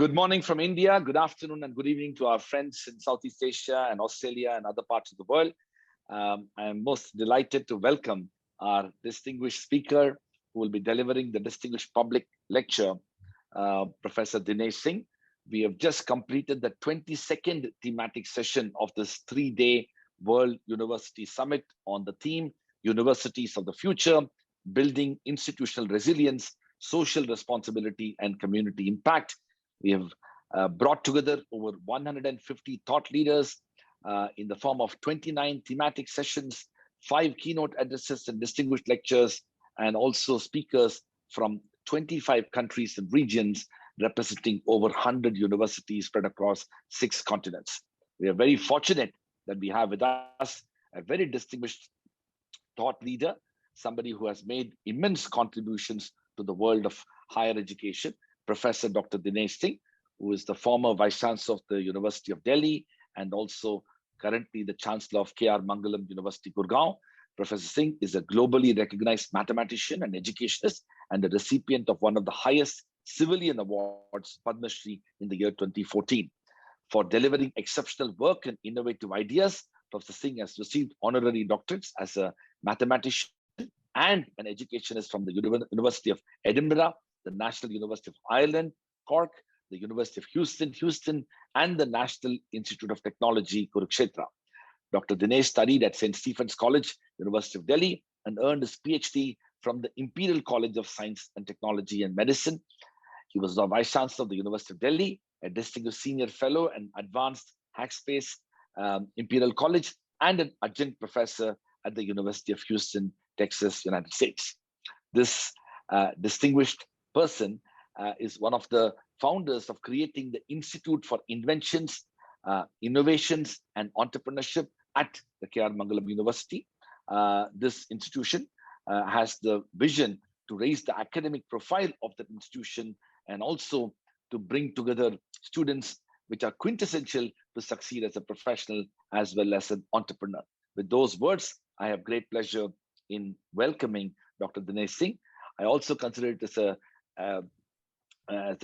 Good morning from India, good afternoon and good evening to our friends in Southeast Asia and Australia and other parts of the world. I am most delighted to welcome our distinguished speaker who will be delivering the distinguished public lecture, Professor Dinesh Singh. We have just completed the 22nd thematic session of this 3-day World University Summit on the theme, Universities of the Future, Building Institutional Resilience, Social Responsibility and Community Impact. We have brought together over 150 thought leaders in the form of 29 thematic sessions, 5 keynote addresses and distinguished lectures, and also speakers from 25 countries and regions representing over 100 universities spread across 6 continents. We are very fortunate that we have with us a very distinguished thought leader, somebody who has made immense contributions to the world of higher education, Professor Dr. Dinesh Singh, who is the former Vice Chancellor of the University of Delhi and also currently the Chancellor of K.R. Mangalam University, Gurgaon. Professor Singh is a globally recognized mathematician and educationist and the recipient of one of the highest civilian awards, Padma Shri, in the year 2014. For delivering exceptional work and innovative ideas, Professor Singh has received honorary doctorates as a mathematician and an educationist from the University of Edinburgh, the National University of Ireland, Cork, the University of Houston, and the National Institute of Technology, Kurukshetra. Dr. Dinesh studied at St. Stephen's College, University of Delhi, and earned his PhD from the Imperial College of Science and Technology and Medicine. He was the Vice Chancellor of the University of Delhi, a distinguished senior fellow and advanced Hackspace Imperial College, and an adjunct professor at the University of Houston, Texas, United States. This distinguished person is one of the founders of creating the Institute for Inventions, Innovations, and Entrepreneurship at the K.R. Mangalam University. This institution has the vision to raise the academic profile of the institution and also to bring together students which are quintessential to succeed as a professional as well as an entrepreneur. With those words, I have great pleasure in welcoming Dr. Dinesh Singh. I also consider it as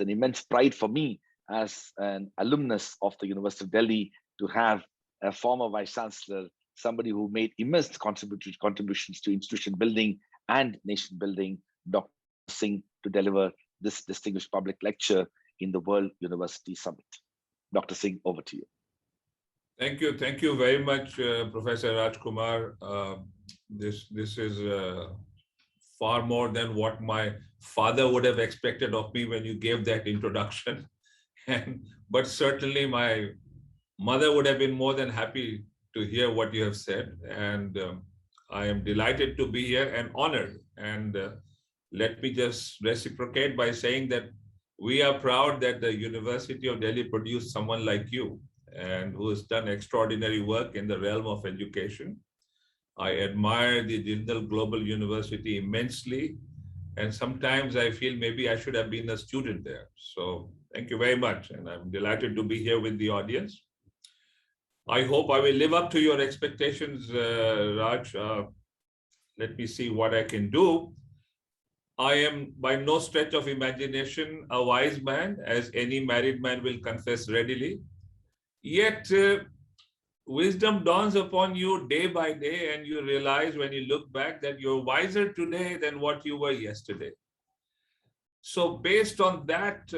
an immense pride for me as an alumnus of the University of Delhi to have a former Vice Chancellor, somebody who made immense contributions to institution building and nation building, Dr. Singh, to deliver this distinguished public lecture in the World University Summit. Dr. Singh, over to you. Thank you very much, Professor Raj Kumar. This is far more than what my father would have expected of me when you gave that introduction. But certainly my mother would have been more than happy to hear what you have said. And I am delighted to be here and honored. And let me just reciprocate by saying that we are proud that the University of Delhi produced someone like you and who has done extraordinary work in the realm of education. I admire the Jindal Global University immensely, and sometimes I feel maybe I should have been a student there. So thank you very much, and I'm delighted to be here with the audience. I hope I will live up to your expectations, Raj. Let me see what I can do. I am by no stretch of imagination a wise man, as any married man will confess readily. Yet, wisdom dawns upon you day by day, and you realize when you look back that you're wiser today than what you were yesterday. So based on that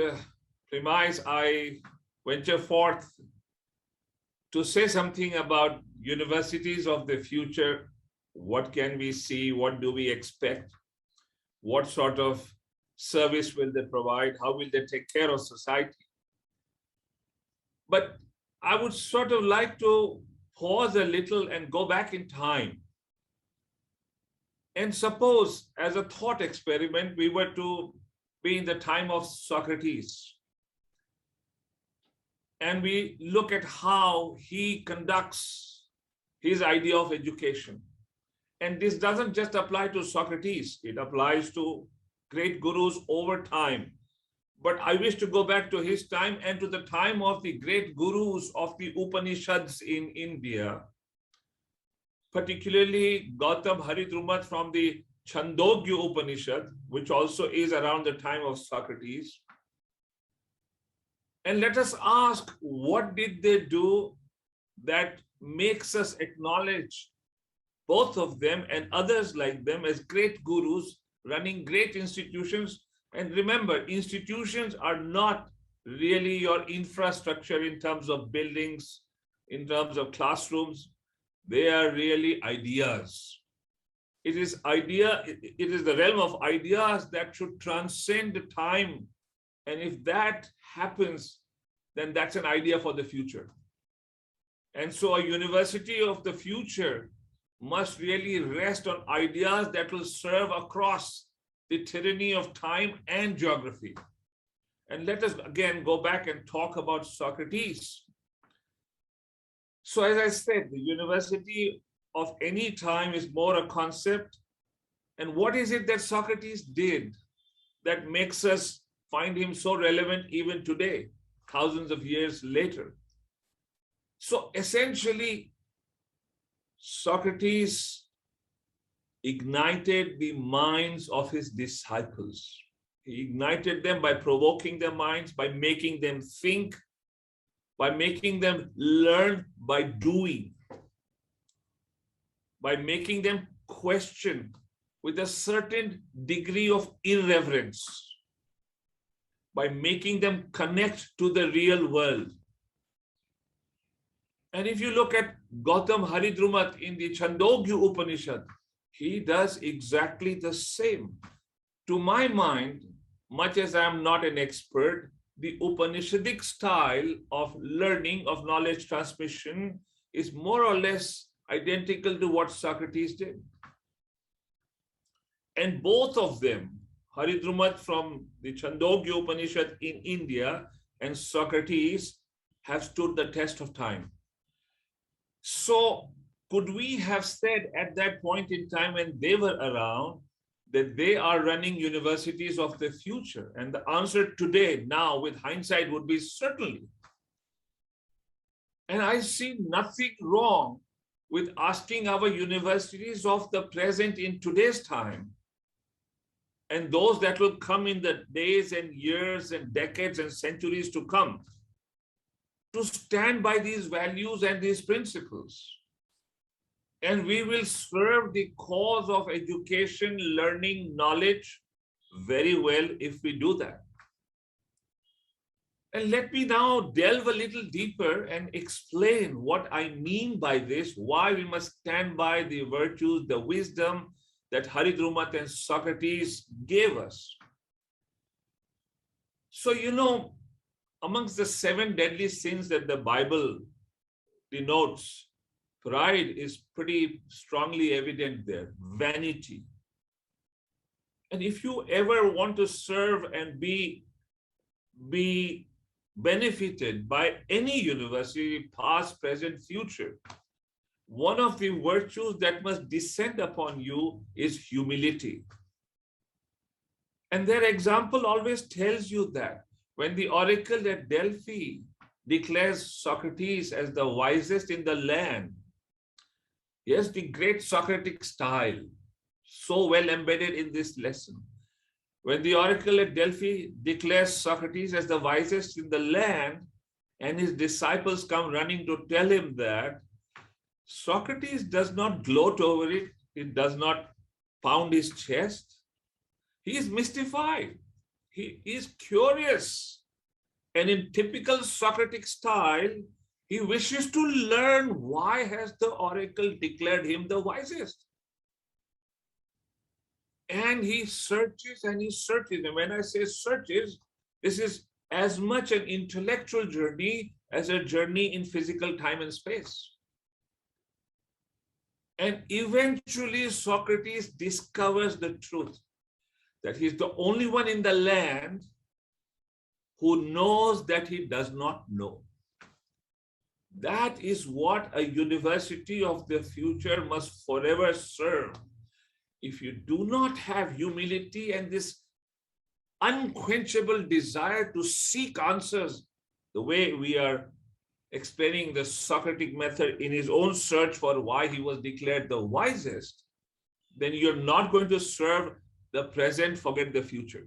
premise, I venture forth to say something about universities of the future. What can we see? What do we expect? What sort of service will they provide? How will they take care of society? But I would sort of like to pause a little and go back in time. And suppose, as a thought experiment, we were to be in the time of Socrates. And we look at how he conducts his idea of education. And this doesn't just apply to Socrates, it applies to great gurus over time. But I wish to go back to his time and to the time of the great gurus of the Upanishads in India, particularly Gautam Haridrumat from the Chandogya Upanishad, which also is around the time of Socrates. And let us ask, what did they do that makes us acknowledge both of them and others like them as great gurus running great institutions? And remember, institutions are not really your infrastructure in terms of buildings, in terms of classrooms. They are really ideas. It is the realm of ideas that should transcend time. And if that happens, then that's an idea for the future. And so a university of the future must really rest on ideas that will serve across the tyranny of time and geography. And let us again go back and talk about Socrates. So as I said, the university of any time is more a concept. And what is it that Socrates did that makes us find him so relevant even today, thousands of years later? So essentially, Socrates ignited the minds of his disciples. He ignited them by provoking their minds, by making them think, by making them learn by doing, by making them question with a certain degree of irreverence, by making them connect to the real world. And if you look at Gautam Haridrumat in the Chandogya Upanishad, he does exactly the same. To my mind, much as I am not an expert, the Upanishadic style of learning, of knowledge transmission, is more or less identical to what Socrates did. And both of them, Haridrumat from the Chandogya Upanishad in India and Socrates, have stood the test of time. So could we have said at that point in time when they were around that they are running universities of the future? And the answer today, now with hindsight, would be certainly. And I see nothing wrong with asking our universities of the present in today's time and those that will come in the days and years and decades and centuries to come, to stand by these values and these principles. And we will serve the cause of education, learning, knowledge very well if we do that. And let me now delve a little deeper and explain what I mean by this, why we must stand by the virtues, the wisdom that Haridrumat and Socrates gave us. So, amongst the 7 deadly sins that the Bible denotes, pride is pretty strongly evident there, vanity. And if you ever want to serve and be benefited by any university, past, present, future, one of the virtues that must descend upon you is humility. And their example always tells you that. When the oracle at Delphi declares Socrates as the wisest in the land, yes, the great Socratic style, so well embedded in this lesson. When the oracle at Delphi declares Socrates as the wisest in the land, and his disciples come running to tell him that, Socrates does not gloat over it. He does not pound his chest. He is mystified. He is curious. And in typical Socratic style, he wishes to learn why has the oracle declared him the wisest. And he searches and he searches. And when I say searches, this is as much an intellectual journey as a journey in physical time and space. And eventually Socrates discovers the truth, that he's the only one in the land who knows that he does not know. That is what a university of the future must forever serve. If you do not have humility and this unquenchable desire to seek answers, the way we are explaining the Socratic method in his own search for why he was declared the wisest, then you're not going to serve the present, forget the future.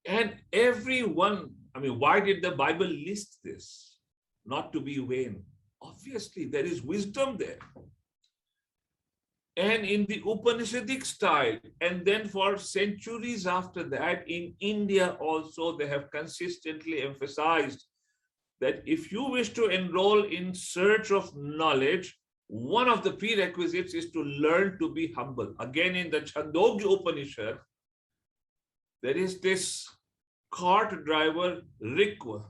And everyone, I mean, why did the Bible list this? Not to be vain. Obviously, there is wisdom there. And in the Upanishadic style, and then for centuries after that, in India also, they have consistently emphasized that if you wish to enroll in search of knowledge, one of the prerequisites is to learn to be humble. Again, in the Chandogya Upanishad, there is this cart driver Rikwa.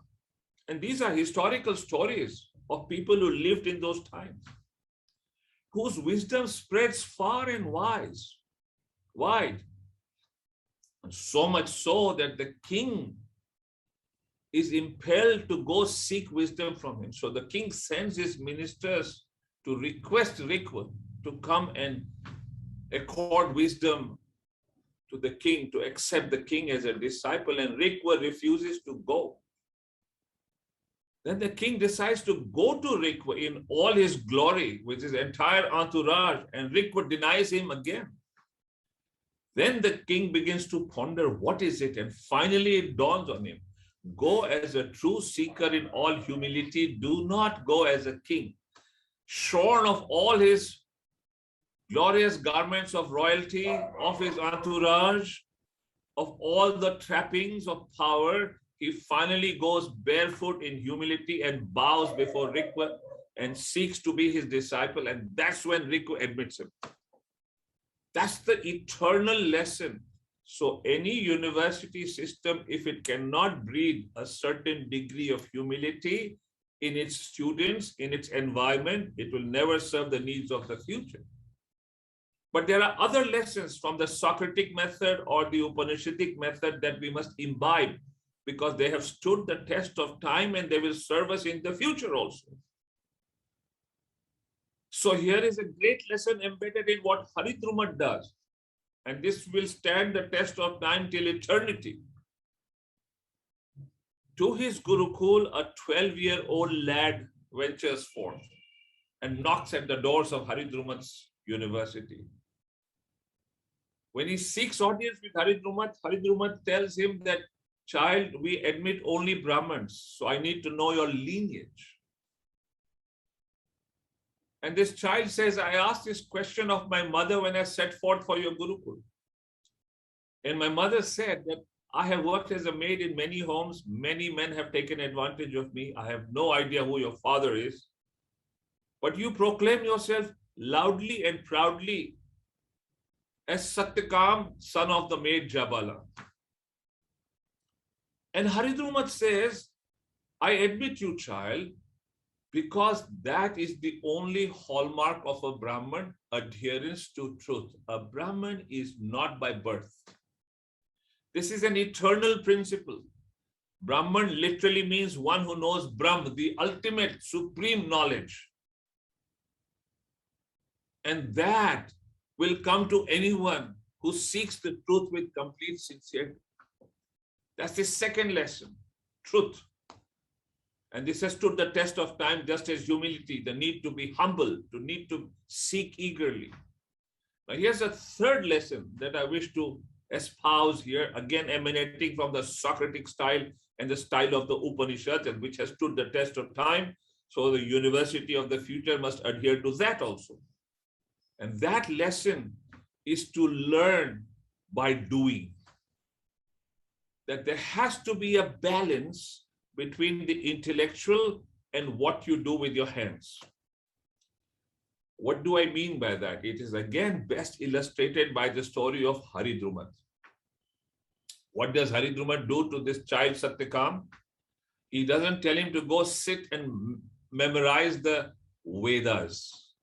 And these are historical stories of people who lived in those times, whose wisdom spreads far and wide. And so much so that the king is impelled to go seek wisdom from him. So the king sends his ministers to request Rikwa to come and accord wisdom to the king, to accept the king as a disciple, and Rikwa refuses to go. Then the king decides to go to Rikwa in all his glory with his entire entourage, and Rikwa denies him again. Then the king begins to ponder, what is it? And finally it dawns on him. Go as a true seeker in all humility. Do not go as a king, shorn of all his glorious garments of royalty, of his entourage, of all the trappings of power. He finally goes barefoot in humility and bows before Rikwa and seeks to be his disciple. And that's when Rikwa admits him. That's the eternal lesson. So any university system, if it cannot breed a certain degree of humility in its students, in its environment, it will never serve the needs of the future. But there are other lessons from the Socratic method or the Upanishadic method that we must imbibe, because they have stood the test of time and they will serve us in the future also. So here is a great lesson embedded in what Haridrumat does. And this will stand the test of time till eternity. To his Gurukul, a 12-year-old lad ventures forth and knocks at the doors of Haridrumat's university. When he seeks audience with Haridrumat, Haridrumat tells him that, child, we admit only Brahmins, so I need to know your lineage. And this child says, I asked this question of my mother when I set forth for your Gurukul. And my mother said that I have worked as a maid in many homes. Many men have taken advantage of me. I have no idea who your father is. But you proclaim yourself loudly and proudly as Satyakam, son of the maid Jabala. And Haridrumat says, I admit you, child, because that is the only hallmark of a Brahman, adherence to truth. A Brahman is not by birth. This is an eternal principle. Brahman literally means one who knows Brahm, the ultimate supreme knowledge. And that will come to anyone who seeks the truth with complete sincerity. That's the second lesson, truth. And this has stood the test of time, just as humility, the need to be humble, the need to seek eagerly. Now here's a third lesson that I wish to espouse here, again emanating from the Socratic style and the style of the Upanishad, and which has stood the test of time. So the university of the future must adhere to that also. And that lesson is to learn by doing. That there has to be a balance between the intellectual and what you do with your hands. What do I mean by that? It is again best illustrated by the story of Haridrumat. What does Haridrumat do to this child Satyakam? He doesn't tell him to go sit and memorize the Vedas,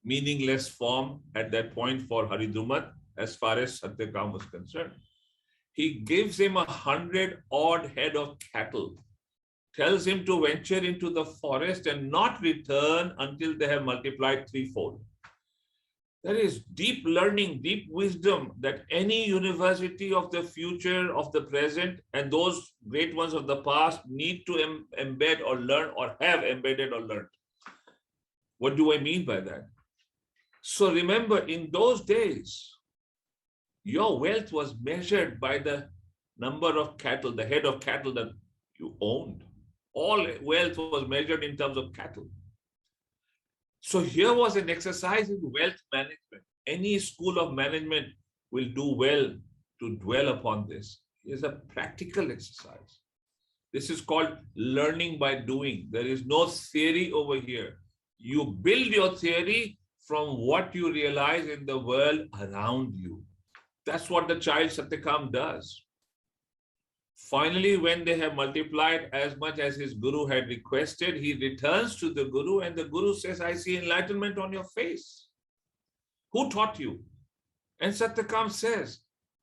meaningless form at that point for Haridrumat as far as Satyakam was concerned. He gives him 100 odd head of cattle, tells him to venture into the forest and not return until they have multiplied threefold. There is deep learning, deep wisdom that any university of the future, of the present, and those great ones of the past need to embed or learn, or have embedded or learned. What do I mean by that? So remember, in those days, your wealth was measured by the number of cattle, the head of cattle, the You owned. All wealth was measured in terms of cattle. So here was an exercise in wealth management. Any school of management will do well to dwell upon this. It's a practical exercise. This is called learning by doing. There is no theory over here. You build your theory from what you realize in the world around you. That's what the child Satyakam does. Finally, when they have multiplied as much as his guru had requested, he returns to the guru and the guru says, I see enlightenment on your face. Who taught you? And Satyakam says,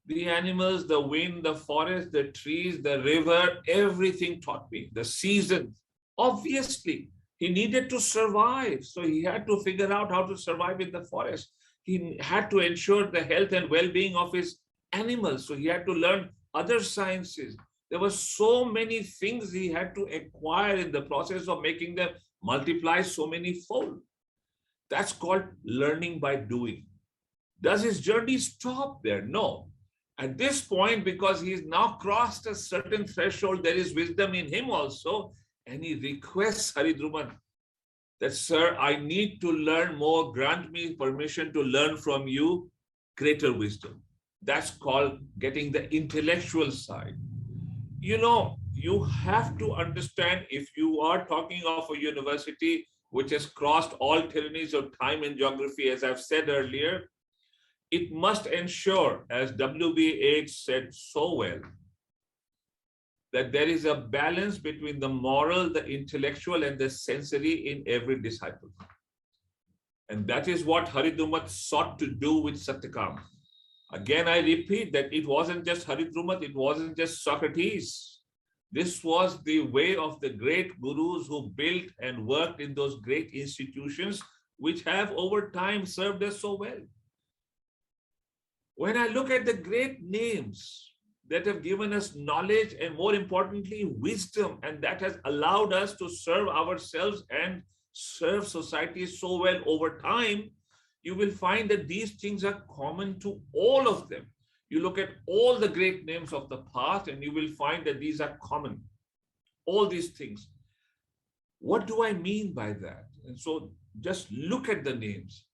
the animals, the wind, the forest, the trees, the river, everything taught me. The seasons. Obviously, he needed to survive. So he had to figure out how to survive in the forest. He had to ensure the health and well-being of his animals. So he had to learn other sciences. There were so many things he had to acquire in the process of making them multiply so many fold. That's called learning by doing. Does his journey stop there? No. At this point, because he's now crossed a certain threshold, there is wisdom in him also. And he requests Haridruman that, sir, I need to learn more. Grant me permission to learn from you greater wisdom. That's called getting the intellectual side. You know, you have to understand, if you are talking of a university which has crossed all tyrannies of time and geography, as I've said earlier, it must ensure, as WBH said so well, that there is a balance between the moral, the intellectual, and the sensory in every disciple. And that is what Haridrumat sought to do with Satyakam. Again, I repeat that it wasn't just Haridrumat, it wasn't just Socrates. This was the way of the great gurus who built and worked in those great institutions, which have over time served us so well. When I look at the great names that have given us knowledge and, more importantly, wisdom, and that has allowed us to serve ourselves and serve society so well over time, you will find that these things are common to all of them. You look at all the great names of the past and you will find that these are common. All these things. What do I mean by that? And so just look at the names.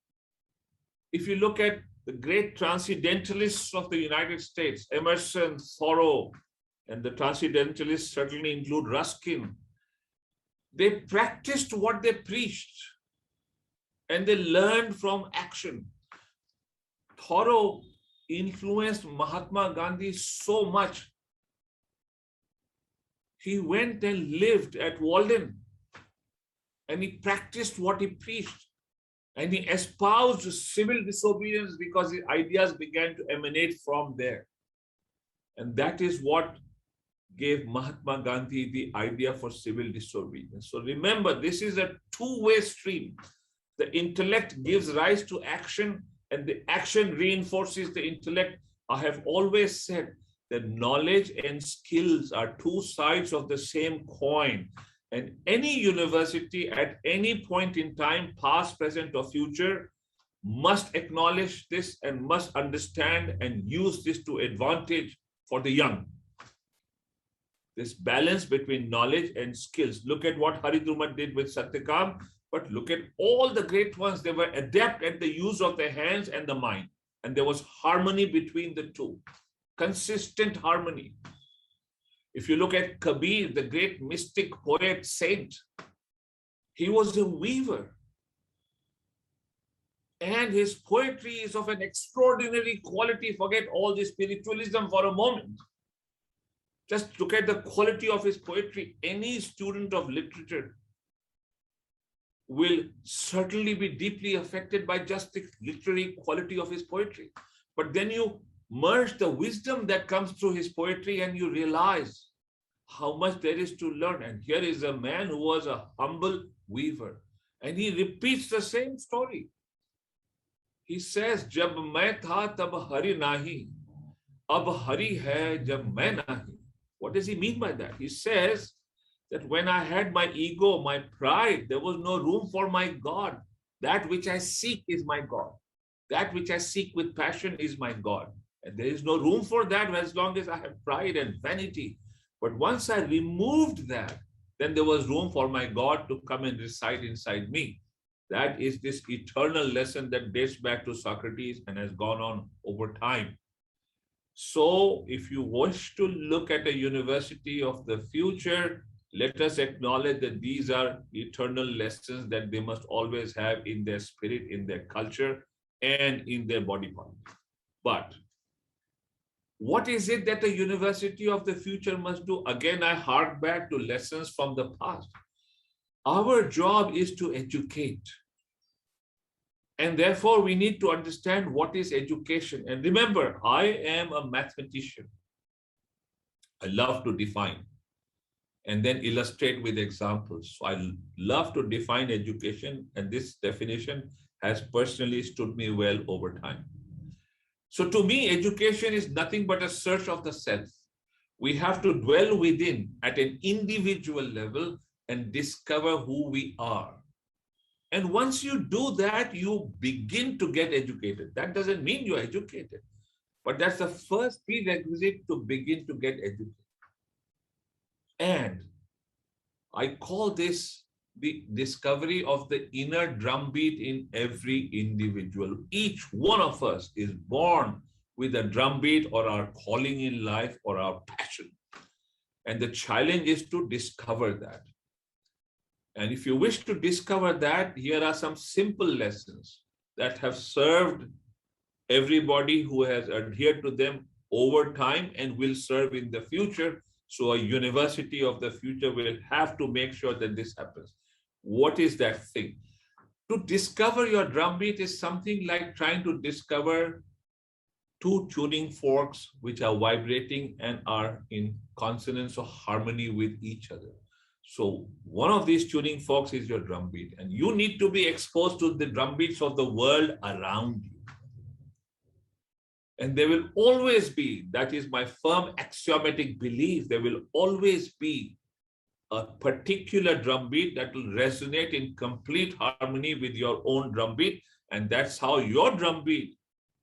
If you look at the great transcendentalists of the United States, Emerson, Thoreau, and the transcendentalists certainly include Ruskin, they practiced what they preached and they learned from action. Thoreau influenced Mahatma Gandhi so much. He went and lived at Walden and he practiced what he preached. And he espoused civil disobedience because his ideas began to emanate from there. And that is what gave Mahatma Gandhi the idea for civil disobedience. So remember, this is a two-way stream. The intellect gives rise to action and the action reinforces the intellect. I have always said that knowledge and skills are two sides of the same coin. And any university at any point in time, past, present, or future, must acknowledge this and must understand and use this to advantage for the young. This balance between knowledge and skills. Look at what Haridrumat did with Satyakam, but look at all the great ones. They were adept at the use of their hands and the mind. And there was harmony between the two, consistent harmony. If you look at Kabir, the great mystic, poet, saint, he was a weaver. And his poetry is of an extraordinary quality. Forget all the spiritualism for a moment. Just look at the quality of his poetry. Any student of literature will certainly be deeply affected by just the literary quality of his poetry. But then you merge the wisdom that comes through his poetry and you realize how much there is to learn. And here is a man who was a humble weaver. And he repeats the same story. He says, Jab main tha tab hari nahi, ab hari hai jab main nahi. What does he mean by that? He says that when I had my ego, my pride, there was no room for my God. That which I seek is my God. That which I seek with passion is my God. And there is no room for that as long as I have pride and vanity. But once I removed that, then there was room for my God to come and reside inside me. That is this eternal lesson that dates back to Socrates and has gone on over time. So, if you wish to look at a university of the future, let us acknowledge that these are eternal lessons that they must always have in their spirit, in their culture, and in their body part. But what is it that a university of the future must do? Again, I hark back to lessons from the past. Our job is to educate. And therefore, we need to understand what is education. And remember, I am a mathematician. I love to define and then illustrate with examples. So I love to define education, and this definition has personally stood me well over time. So to me, education is nothing but a search of the self. We have to dwell within at an individual level and discover who we are. And once you do that, you begin to get educated. That doesn't mean you're educated, but that's the first prerequisite to begin to get educated. And I call this the discovery of the inner drumbeat in every individual. Each one of us is born with a drumbeat or our calling in life or our passion. And the challenge is to discover that. And if you wish to discover that, here are some simple lessons that have served everybody who has adhered to them over time and will serve in the future. So a university of the future will have to make sure that this happens. What is that thing? To discover your drumbeat is something like trying to discover two tuning forks which are vibrating and are in consonance or harmony with each other. So one of these tuning forks is your drumbeat, and you need to be exposed to the drumbeats of the world around you. And there will always be, that is my firm axiomatic belief, there will always be a particular drumbeat that will resonate in complete harmony with your own drumbeat. And that's how your drumbeat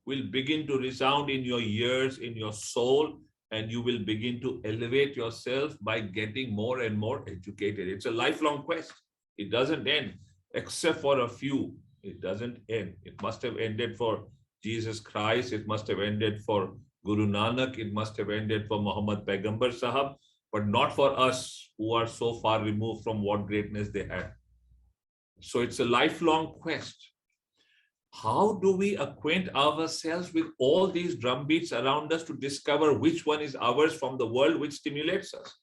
will begin to resound in your ears, in your soul, and you will begin to elevate yourself by getting more and more educated. It's a lifelong quest. It doesn't end, except for a few. It doesn't end. It must have ended for Jesus Christ. It must have ended for Guru Nanak. It must have ended for Muhammad Paigambar Sahab, but not for us who are so far removed from what greatness they had. So it's a lifelong quest. How do we acquaint ourselves with all these drumbeats around us to discover which one is ours from the world which stimulates us?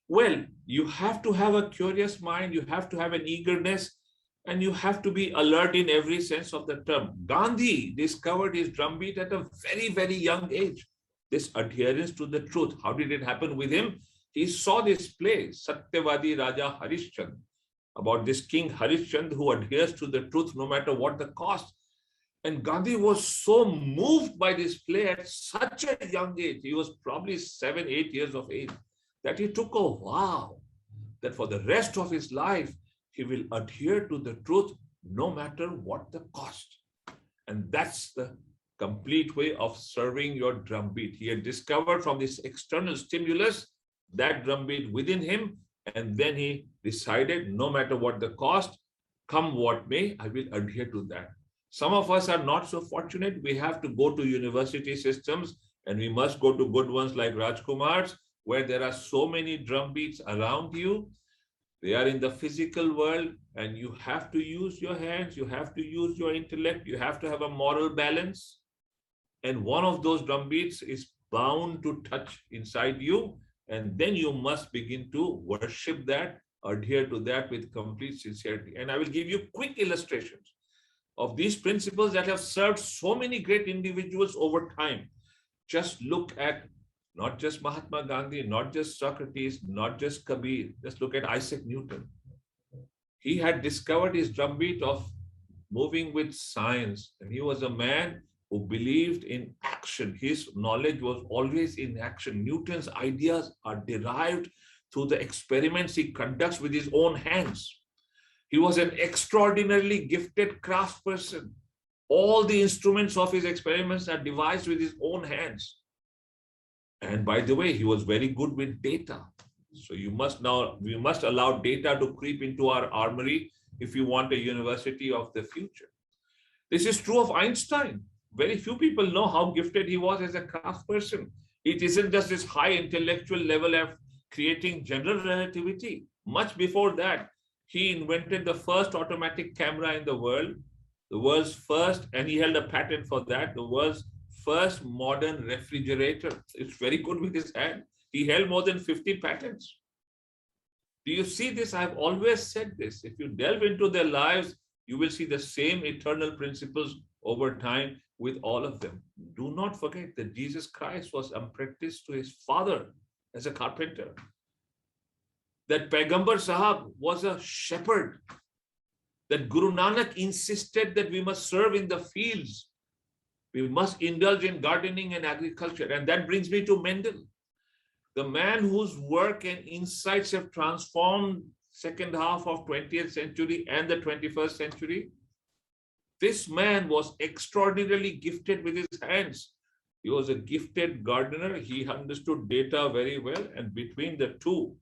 Well, you have to have a curious mind, you have to have an eagerness, and you have to be alert in every sense of the term. Gandhi discovered his drumbeat at a very, very young age. This adherence to the truth. How did it happen with him? He saw this play, Satyavadi Raja Harishchand, about this King Harishchand who adheres to the truth no matter what the cost. And Gandhi was so moved by this play at such a young age, he was probably 7, 8 years of age, that he took a vow that for the rest of his life, he will adhere to the truth no matter what the cost. And that's the complete way of serving your drumbeat. He had discovered from this external stimulus that drumbeat within him, and then he decided, no matter what the cost, come what may, I will adhere to that. Some of us are not so fortunate. We have to go to university systems, and we must go to good ones like Raj Kumar's, where there are so many drumbeats around you. They are in the physical world, and you have to use your hands, you have to use your intellect, you have to have a moral balance. And one of those drumbeats is bound to touch inside you, and then you must begin to worship that, adhere to that with complete sincerity. And I will give you quick illustrations of these principles that have served so many great individuals over time. Just look at not just Mahatma Gandhi, not just Socrates, not just Kabir, just look at Isaac Newton. He had discovered his drumbeat of moving with science, and he was a man who believed in action. His knowledge was always in action. Newton's ideas are derived through the experiments he conducts with his own hands. He was an extraordinarily gifted craftsperson. All the instruments of his experiments are devised with his own hands. And by the way, he was very good with data. So we must allow data to creep into our armory if you want a university of the future. This is true of Einstein. Very few people know how gifted he was as a craftsperson. It isn't just this high intellectual level of creating general relativity. Much before that, he invented the first automatic camera in the world's first, and he held a patent for that, the world's first modern refrigerator. It's very good with his hand. He held more than 50 patents. Do you see this? I've always said this. If you delve into their lives, you will see the same eternal principles over time with all of them. Do not forget that Jesus Christ was apprenticed to his father as a carpenter. That Paigambar Sahab was a shepherd. That Guru Nanak insisted that we must serve in the fields. We must indulge in gardening and agriculture. And that brings me to Mendel, the man whose work and insights have transformed second half of 20th century and the 21st century. This man was extraordinarily gifted with his hands. He was a gifted gardener. He understood data very well. And between the two,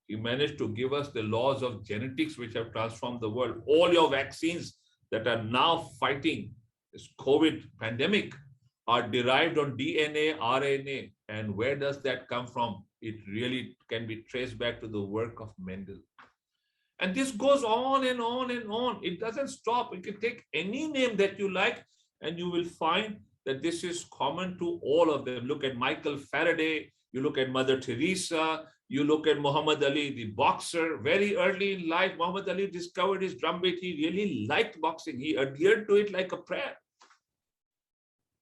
he managed to give us the laws of genetics, which have transformed the world. All your vaccines that are now fighting this COVID pandemic are derived on DNA, RNA. And where does that come from? It really can be traced back to the work of Mendel. And this goes on and on and on. It doesn't stop. You can take any name that you like, and you will find that this is common to all of them. Look at Michael Faraday. You look at Mother Teresa. You look at Muhammad Ali, the boxer. Very early in life, Muhammad Ali discovered his drumbeat. He really liked boxing. He adhered to it like a prayer.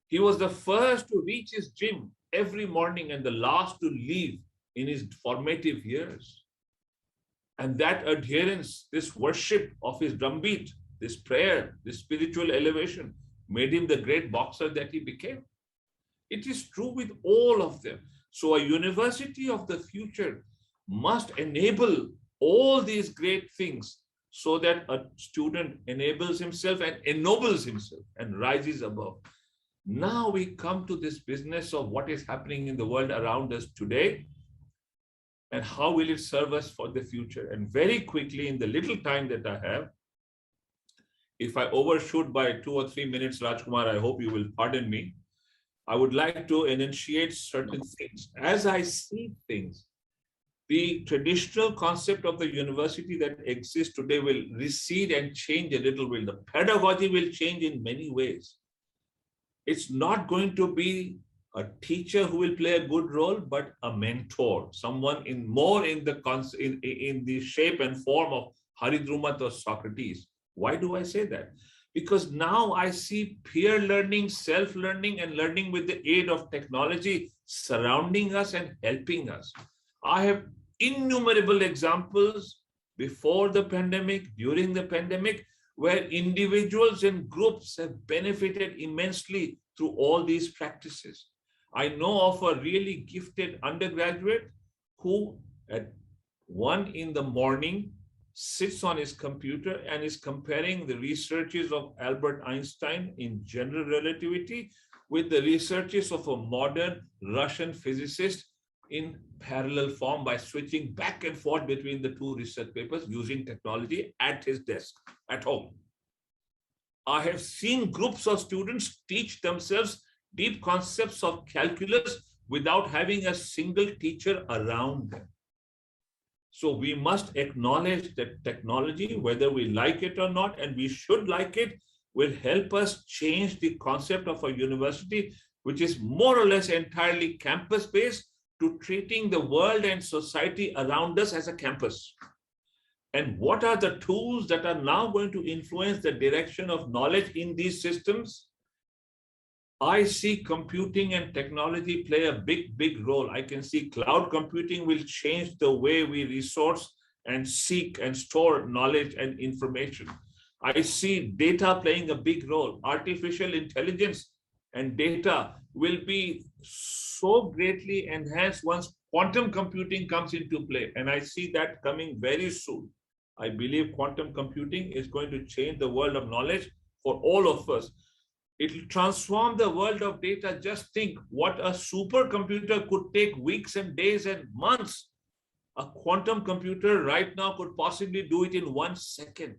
He was the first to reach his gym every morning and the last to leave in his formative years. And that adherence, this worship of his drumbeat, this prayer, this spiritual elevation, made him the great boxer that he became. It is true with all of them. So a university of the future must enable all these great things so that a student enables himself and ennobles himself and rises above. Now we come to this business of what is happening in the world around us today and how will it serve us for the future. And very quickly, in the little time that I have, if I overshoot by 2 or 3 minutes, Raj Kumar, I hope you will pardon me. I would like to enunciate certain things. As I see things, the traditional concept of the university that exists today will recede and change a little bit. The pedagogy will change in many ways. It's not going to be a teacher who will play a good role, but a mentor, someone more in the shape and form of Haridrumat or Socrates. Why do I say that? Because now I see peer learning, self-learning, and learning with the aid of technology surrounding us and helping us. I have innumerable examples before the pandemic, during the pandemic, where individuals and groups have benefited immensely through all these practices. I know of a really gifted undergraduate who at 1 in the morning sits on his computer and is comparing the researches of Albert Einstein in general relativity with the researches of a modern Russian physicist in parallel form by switching back and forth between the two research papers using technology at his desk at home. I have seen groups of students teach themselves deep concepts of calculus without having a single teacher around them. So we must acknowledge that technology, whether we like it or not, and we should like it, will help us change the concept of a university, which is more or less entirely campus-based, to treating the world and society around us as a campus. And what are the tools that are now going to influence the direction of knowledge in these systems? I see computing and technology play a big role. I can see cloud computing will change the way we resource and seek and store knowledge and information. I see data playing a big role. Artificial intelligence and data will be so greatly enhanced once quantum computing comes into play. And I see that coming very soon. I believe quantum computing is going to change the world of knowledge for all of us. It will transform the world of data. Just think what a supercomputer could take weeks and days and months. A quantum computer right now could possibly do it in 1 second.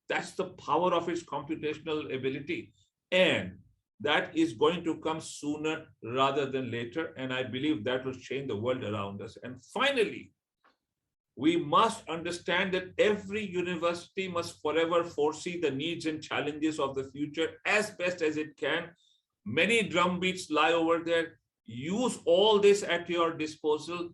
That's the power of its computational ability. And that is going to come sooner rather than later. And I believe that will change the world around us. And finally, we must understand that every university must forever foresee the needs and challenges of the future as best as it can. Many drumbeats lie over there. Use all this at your disposal.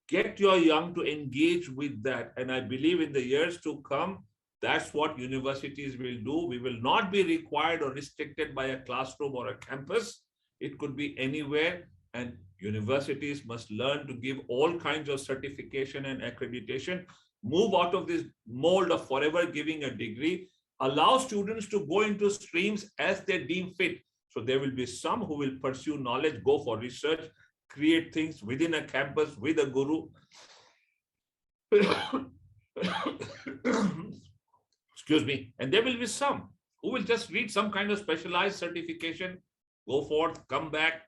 Get your young to engage with that. And I believe in the years to come, that's what universities will do. We will not be required or restricted by a classroom or a campus. It could be anywhere. And universities must learn to give all kinds of certification and accreditation, move out of this mold of forever giving a degree, allow students to go into streams as they deem fit. So there will be some who will pursue knowledge, go for research, create things within a campus with a guru. Excuse me. And there will be some who will just read some kind of specialized certification, go forth, come back,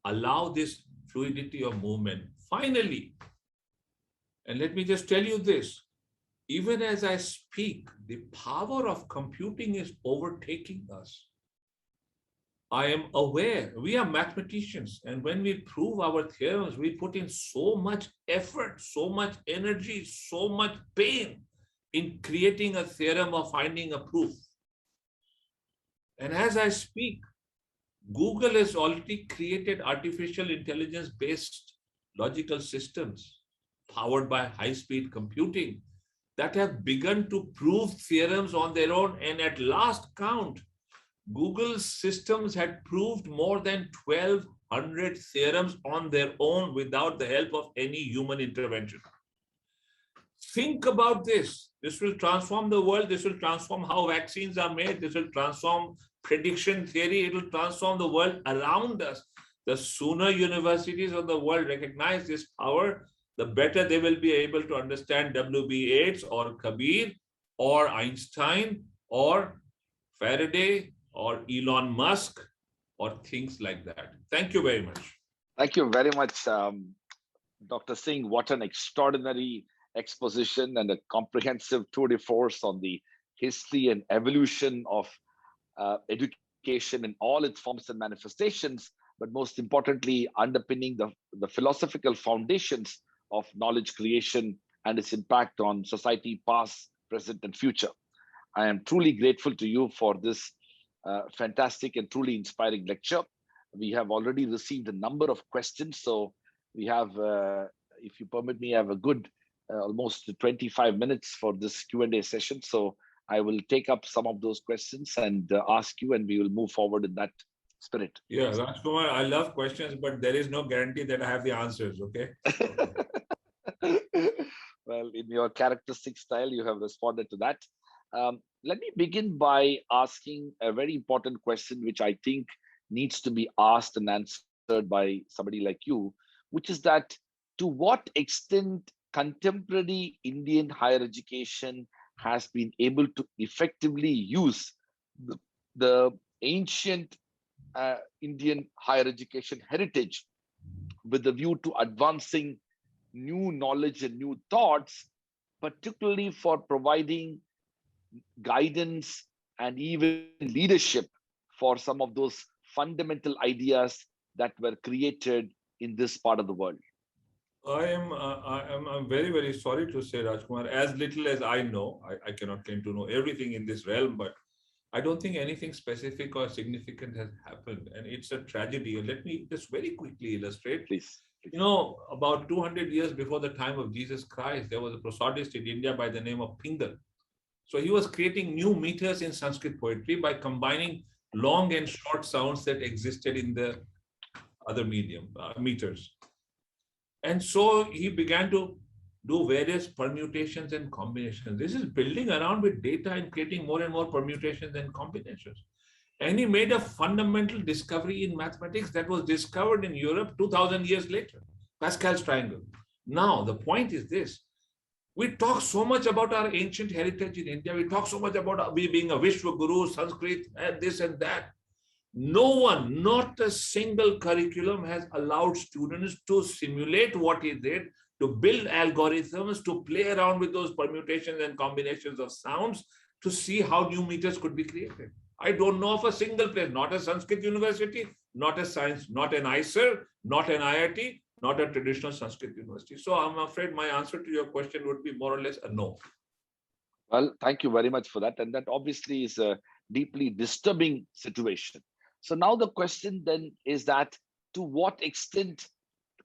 allow this fluidity of movement. Finally, and let me just tell you this, even as I speak, the power of computing is overtaking us. I am aware, we are mathematicians, and when we prove our theorems, we put in so much effort, so much energy, so much pain in creating a theorem or finding a proof. And as I speak, Google has already created artificial intelligence-based logical systems powered by high-speed computing that have begun to prove theorems on their own. And at last count, Google's systems had proved more than 1,200 theorems on their own without the help of any human intervention. Think about this. This will transform the world. This will transform how vaccines are made. This will transform prediction theory. It will transform the world around us. The sooner universities of the world recognize this power, the better they will be able to understand W.B. Yeats or Kabir or Einstein or Faraday or Elon Musk or things like that. Thank you very much. Thank you very much, Dr. Singh. What an extraordinary exposition and a comprehensive tour de force on the history and evolution of education in all its forms and manifestations, but most importantly, underpinning the philosophical foundations of knowledge creation and its impact on society, past, present, and future. I am truly grateful to you for this fantastic and truly inspiring lecture. We have already received a number of questions. So we have, if you permit me, I have a good almost 25 minutes for this Q&A session. So I will take up some of those questions and ask you, and we will move forward in that spirit. Yeah, Raj Kumar, I love questions, but there is no guarantee that I have the answers, okay? Well, in your characteristic style, you have responded to that. Let me begin by asking a very important question, which I think needs to be asked and answered by somebody like you, which is that to what extent contemporary Indian higher education has been able to effectively use the ancient Indian higher education heritage with the view to advancing new knowledge and new thoughts, particularly for providing guidance and even leadership for some of those fundamental ideas that were created in this part of the world. I'm very, very sorry to say, Rajkumar, as little as I know, I cannot claim to know everything in this realm, but I don't think anything specific or significant has happened. And it's a tragedy. And let me just very quickly illustrate. Please. You know, about 200 years before the time of Jesus Christ, there was a prosodist in India by the name of Pingal. So he was creating new meters in Sanskrit poetry by combining long and short sounds that existed in the other medium, meters. And so he began to do various permutations and combinations. This is building around with data and creating more and more permutations and combinations. And he made a fundamental discovery in mathematics that was discovered in Europe 2000 years later, Pascal's triangle. Now, the point is this. We talk so much about our ancient heritage in India. We talk so much about we being a Vishwa Guru, Sanskrit, and this and that. No one, not a single curriculum has allowed students to simulate what is there, to build algorithms, to play around with those permutations and combinations of sounds to see how new meters could be created. I don't know of a single place, not a Sanskrit university, not a science, not an ISER, not an IIT, not a traditional Sanskrit university. So I'm afraid my answer to your question would be more or less a no. Well, thank you very much for that. And that obviously is a deeply disturbing situation. So now the question then is that to what extent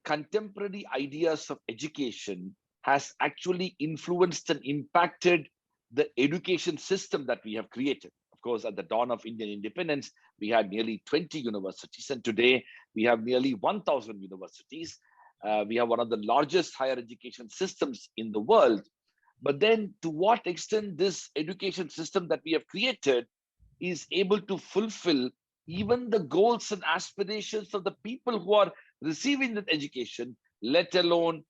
contemporary ideas of education has actually influenced and impacted the education system that we have created. Of course, at the dawn of Indian independence, we had nearly 20 universities, and today we have nearly 1,000 universities. We have one of the largest higher education systems in the world. But then, to what extent this education system that we have created is able to fulfill even the goals and aspirations of the people who are receiving that education, let alone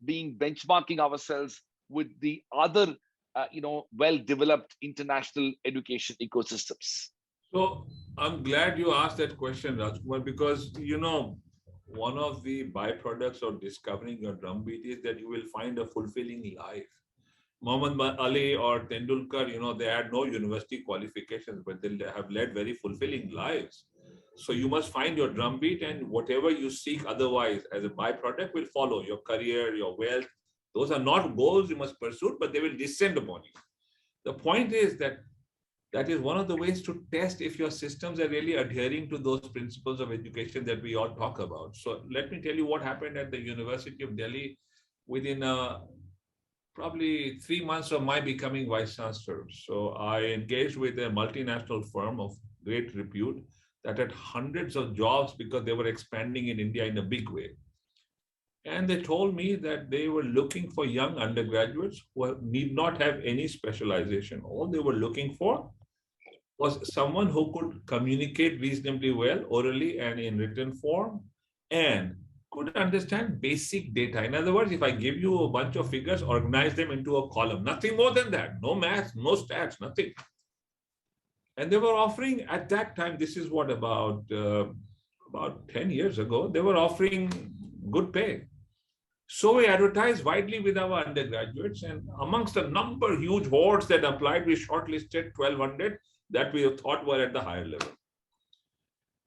being benchmarking ourselves with the other, well-developed international education ecosystems. So I'm glad you asked that question, Raj Kumar, because one of the byproducts of discovering your drumbeat is that you will find a fulfilling life. Muhammad Ali or Tendulkar, they had no university qualifications, but they have led very fulfilling lives. So you must find your drumbeat, and whatever you seek otherwise as a byproduct will follow your career, your wealth. Those are not goals you must pursue, but they will descend upon you. The point is that is one of the ways to test if your systems are really adhering to those principles of education that we all talk about. So let me tell you what happened at the University of Delhi within probably 3 months of my becoming vice chancellor. So I engaged with a multinational firm of great repute that had hundreds of jobs because they were expanding in India in a big way. And they told me that they were looking for young undergraduates who need not have any specialization. All they were looking for was someone who could communicate reasonably well orally and in written form and could understand basic data. In other words, if I give you a bunch of figures, organize them into a column, nothing more than that. No math, no stats, nothing. And they were offering at that time, this is what, about 10 years ago, they were offering good pay. So we advertised widely with our undergraduates, and amongst a number huge hordes that applied, we shortlisted 1,200 that we thought were at the higher level.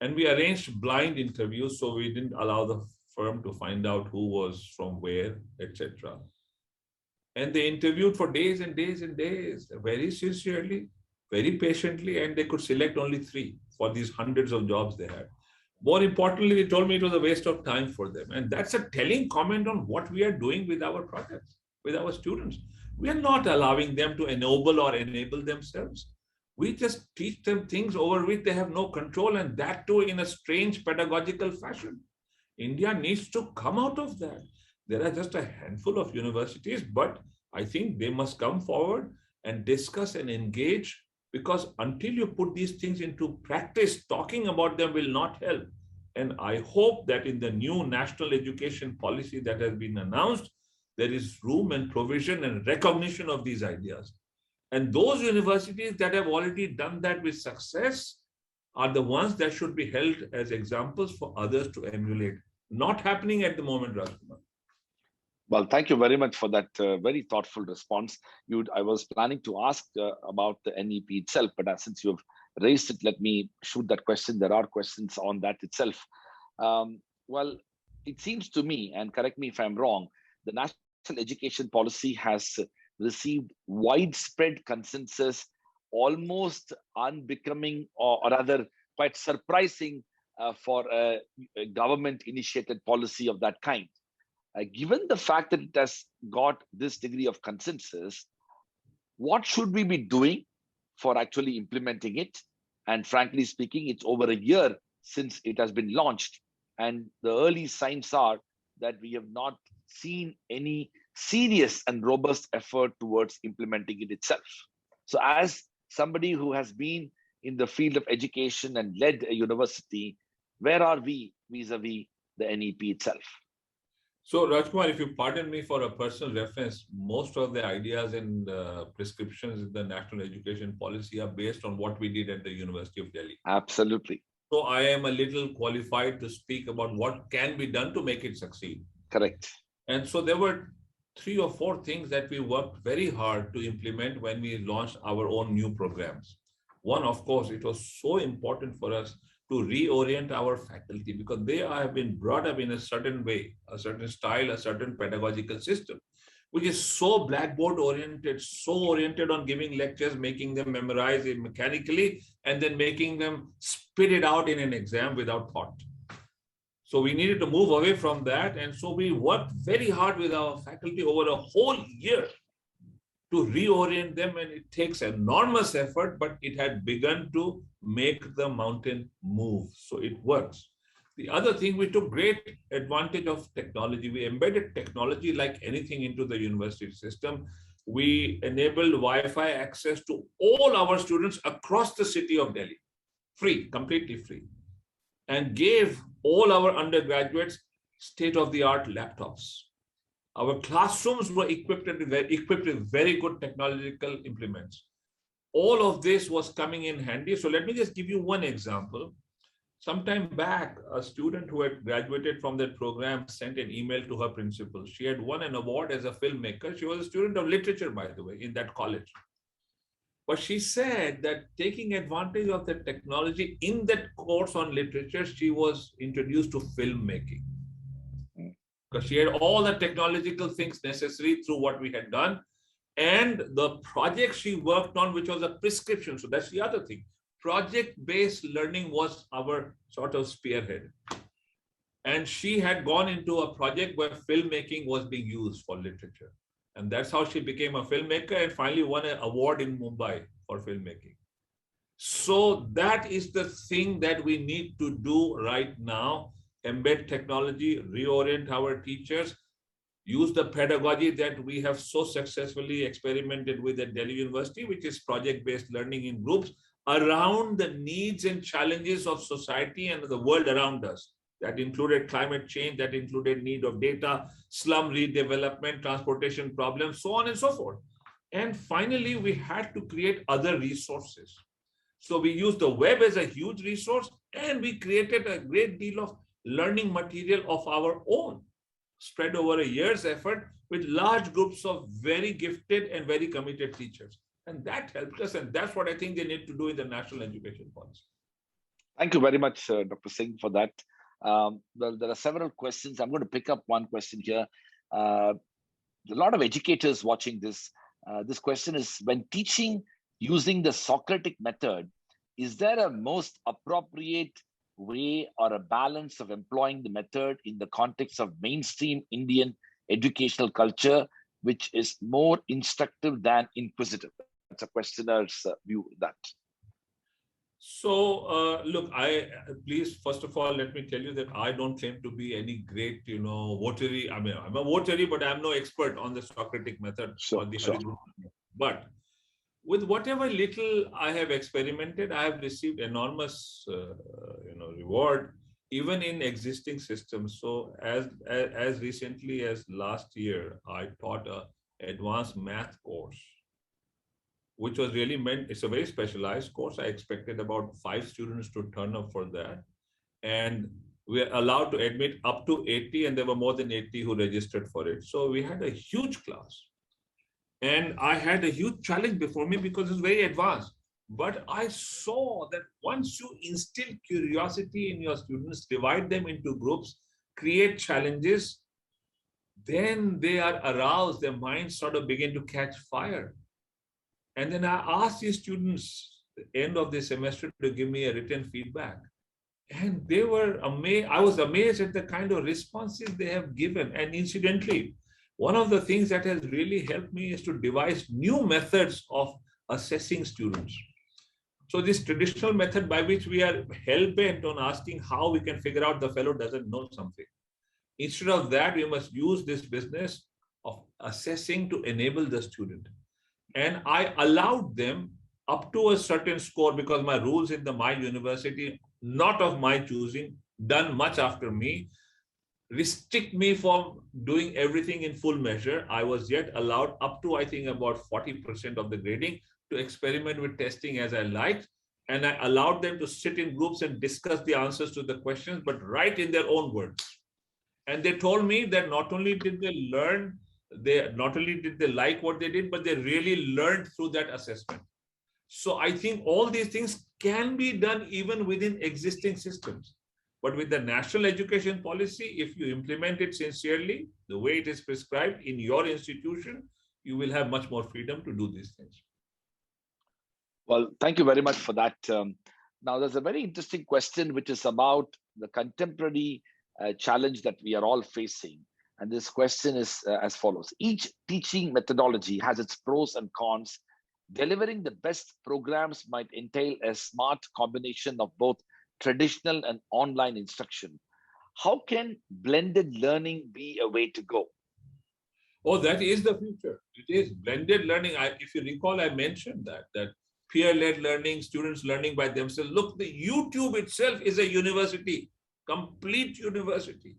And we arranged blind interviews, so we didn't allow the firm to find out who was from where, etc. And they interviewed for days and days and days, very sincerely, very patiently, and they could select only 3 for these hundreds of jobs they had. More importantly, they told me it was a waste of time for them. And that's a telling comment on what we are doing with our projects, with our students. We are not allowing them to ennoble or enable themselves. We just teach them things over which they have no control, and that too in a strange pedagogical fashion. India needs to come out of that. There are just a handful of universities, but I think they must come forward and discuss and engage, because until you put these things into practice, talking about them will not help. And I hope that in the new national education policy that has been announced, there is room and provision and recognition of these ideas. And those universities that have already done that with success are the ones that should be held as examples for others to emulate. Not happening at the moment, Raj Kumar. Well, thank you very much for that very thoughtful response. I was planning to ask about the NEP itself, but since you've raised it, let me shoot that question. There are questions on that itself. Well, it seems to me, and correct me if I'm wrong, the national education policy has received widespread consensus, almost unbecoming, or rather quite surprising for a government-initiated policy of that kind. Given the fact that it has got this degree of consensus, what should we be doing for actually implementing it? And frankly speaking, it's over a year since it has been launched. And the early signs are that we have not seen any serious and robust effort towards implementing it itself. So as somebody who has been in the field of education and led a university, where are we vis-a-vis the NEP itself? So, Rajkumar, if you pardon me for a personal reference, most of the ideas and prescriptions in the national education policy are based on what we did at the University of Delhi. Absolutely. So I am a little qualified to speak about what can be done to make it succeed. Correct. And so there were three or four things that we worked very hard to implement when we launched our own new programs. One, of course, it was so important for us to reorient our faculty because they have been brought up in a certain way, a certain style, a certain pedagogical system, which is so blackboard oriented, so oriented on giving lectures, making them memorize it mechanically, and then making them spit it out in an exam without thought. So we needed to move away from that. And so we worked very hard with our faculty over a whole year to reorient them. And it takes enormous effort, but it had begun to make the mountain move. So it works. The other thing, we took great advantage of technology. We embedded technology like anything into the university system. We enabled Wi-Fi access to all our students across the city of Delhi, free, completely free, and gave all our undergraduates state-of-the-art laptops. Our classrooms were equipped with very good technological implements. All of this was coming in handy. So let me just give you one example. Sometime back, a student who had graduated from that program sent an email to her principal. She had won an award as a filmmaker. She was a student of literature, by the way, in that college. But she said that taking advantage of the technology in that course on literature, she was introduced to filmmaking. Because she had all the technological things necessary through what we had done. And the project she worked on, which was a prescription. So that's the other thing. Project-based learning was our sort of spearhead. And she had gone into a project where filmmaking was being used for literature. And that's how she became a filmmaker and finally won an award in Mumbai for filmmaking. So that is the thing that we need to do right now. Embed technology, reorient our teachers, use the pedagogy that we have so successfully experimented with at Delhi University, which is project-based learning in groups around the needs and challenges of society and the world around us. That included climate change, that included need of data, slum redevelopment, transportation problems, so on and so forth. And finally, we had to create other resources. So we used the web as a huge resource, and we created a great deal of learning material of our own, spread over a year's effort with large groups of very gifted and very committed teachers. And that helped us, and that's what I think they need to do in the national education policy. Thank you very much, Dr. Singh, for that. There are several questions. I'm going to pick up one question here. A lot of educators watching this. This question is, when teaching using the Socratic method, is there a most appropriate way or a balance of employing the method in the context of mainstream Indian educational culture, which is more instructive than inquisitive? That's a questioner's view of that. So, look, please, first of all, let me tell you that I don't claim to be any great, votary. I mean, I'm a votary, but I'm no expert on the Socratic method or the Haridwar. But with whatever little I have experimented, I have received enormous, reward, even in existing systems. So, as recently as last year, I taught an advanced math course, which was really meant, it's a very specialized course. I expected about 5 students to turn up for that. And we are allowed to admit up to 80, and there were more than 80 who registered for it. So we had a huge class. And I had a huge challenge before me because it's very advanced. But I saw that once you instill curiosity in your students, divide them into groups, create challenges, then they are aroused, their minds sort of begin to catch fire. And then I asked these students at the end of the semester to give me a written feedback. And they were amazed. I was amazed at the kind of responses they have given. And incidentally, one of the things that has really helped me is to devise new methods of assessing students. So this traditional method by which we are hell-bent on asking how we can figure out the fellow doesn't know something. Instead of that, we must use this business of assessing to enable the student. And I allowed them up to a certain score because my rules in my university, not of my choosing, done much after me, restrict me from doing everything in full measure. I was yet allowed up to, I think, about 40% of the grading to experiment with testing as I liked. and I allowed them to sit in groups and discuss the answers to the questions, but write in their own words. And they told me that not only did they learn, they not only did they like what they did, but they really learned through that assessment. So I think all these things can be done even within existing systems. But with the national education policy, if you implement it sincerely, the way it is prescribed in your institution, you will have much more freedom to do these things. Well, thank you very much for that. Now, there's a very interesting question which is about the contemporary challenge that we are all facing. And this question is as follows. Each teaching methodology has its pros and cons. Delivering the best programs might entail a smart combination of both traditional and online instruction. How can blended learning be a way to go? Oh, that is the future. It is blended learning. If you recall, I mentioned that peer-led learning, students learning by themselves. Look, the YouTube itself is a university, complete university.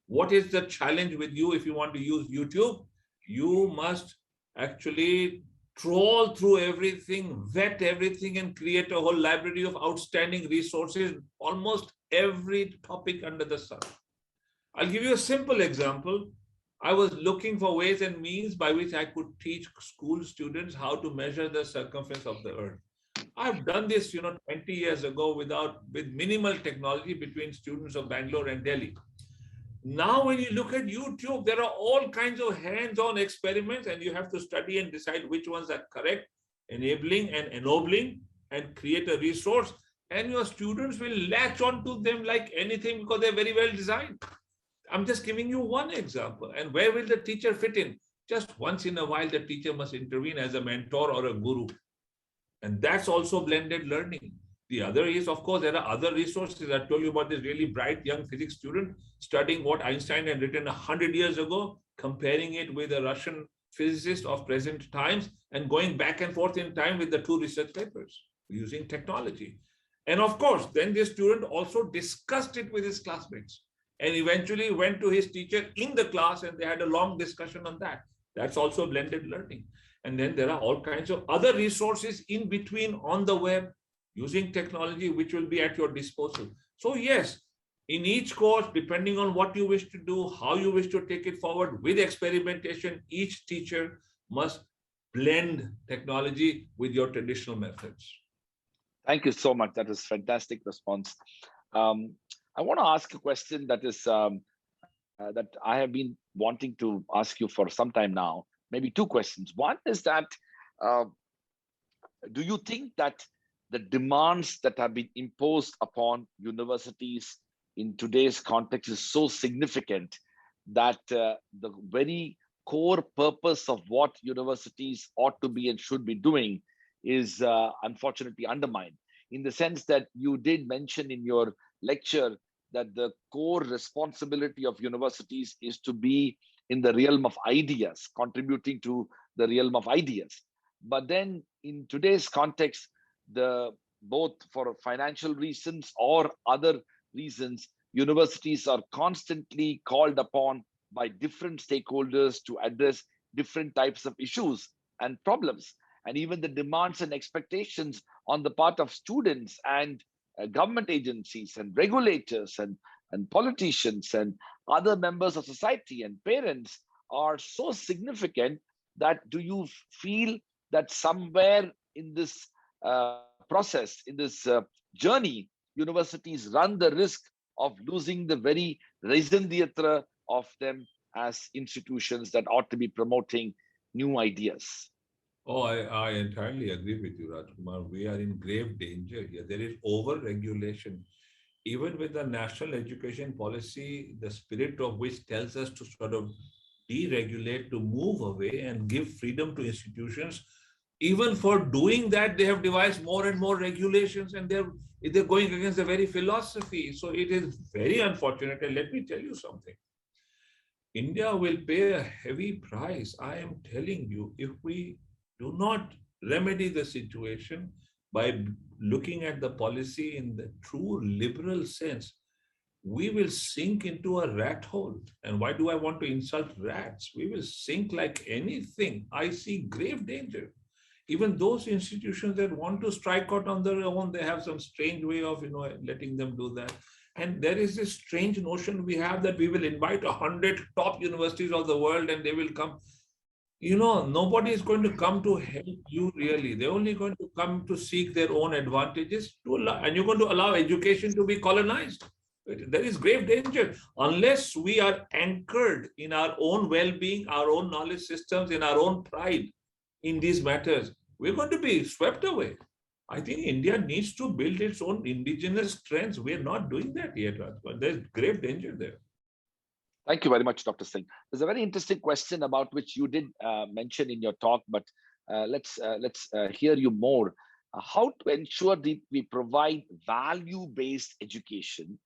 What is the challenge with you if you want to use YouTube? You must actually troll through everything, vet everything, and create a whole library of outstanding resources, almost every topic under the sun. I'll give you a simple example. I was looking for ways and means by which I could teach school students how to measure the circumference of the earth. I've done this, 20 years ago with minimal technology between students of Bangalore and Delhi. Now, when you look at YouTube, there are all kinds of hands-on experiments, and you have to study and decide which ones are correct, enabling and ennobling, and create a resource. And your students will latch onto them like anything because they're very well designed. I'm just giving you one example. And where will the teacher fit in? Just once in a while, the teacher must intervene as a mentor or a guru. And that's also blended learning. The other is, of course, there are other resources. I told you about this really bright young physics student studying what Einstein had written 100 years ago, comparing it with a Russian physicist of present times, and going back and forth in time with the two research papers using technology. And of course, then this student also discussed it with his classmates and eventually went to his teacher in the class and they had a long discussion on that. That's also blended learning. And then there are all kinds of other resources in between on the web using technology, which will be at your disposal. So yes, in each course, depending on what you wish to do, how you wish to take it forward with experimentation, each teacher must blend technology with your traditional methods. Thank you so much. That was a fantastic response. I want to ask a question that is that I have been wanting to ask you for some time now. Maybe two questions. One is that do you think that the demands that have been imposed upon universities in today's context is so significant that the very core purpose of what universities ought to be and should be doing is unfortunately undermined, in the sense that you did mention in your lecture that the core responsibility of universities is to be in the realm of ideas, contributing to the realm of ideas. But then in today's context, both for financial reasons or other reasons, universities are constantly called upon by different stakeholders to address different types of issues and problems. And even the demands and expectations on the part of students and government agencies and regulators and politicians and other members of society and parents are so significant that do you feel that somewhere in this process, in this journey, universities run the risk of losing the very raison d'etre of them as institutions that ought to be promoting new ideas? Oh, I entirely agree with you, Raj Kumar. We are in grave danger here. There is over-regulation. Even with the national education policy, the spirit of which tells us to sort of deregulate, to move away and give freedom to institutions. Even for doing that, they have devised more and more regulations, and they're going against the very philosophy. So it is very unfortunate. And let me tell you something. India will pay a heavy price. I am telling you, if we do not remedy the situation by looking at the policy in the true liberal sense, we will sink into a rat hole. And why do I want to insult rats? We will sink like anything. I see grave danger. Even those institutions that want to strike out on their own, they have some strange way of, letting them do that. And there is this strange notion we have that we will invite 100 top universities of the world and they will come. Nobody is going to come to help you really. They're only going to come to seek their own advantages and you're going to allow education to be colonized. There is grave danger unless we are anchored in our own well-being, our own knowledge systems, in our own pride in these matters. We're going to be swept away. I think India needs to build its own indigenous strengths. We're not doing that yet, Rajkumar. There's grave danger there. Thank you very much, Dr. Singh. There's a very interesting question about which you did mention in your talk, but let's hear you more. How to ensure that we provide value-based education,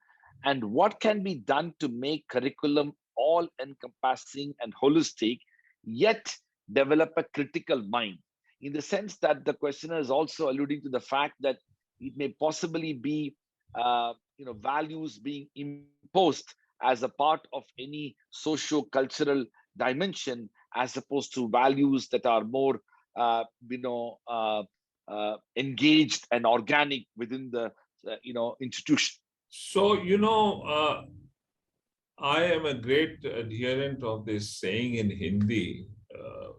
and what can be done to make curriculum all-encompassing and holistic, yet develop a critical mind? In the sense that the questioner is also alluding to the fact that it may possibly be, values being imposed as a part of any socio-cultural dimension, as opposed to values that are more, engaged and organic within the, institution. So, I am a great adherent of this saying in Hindi,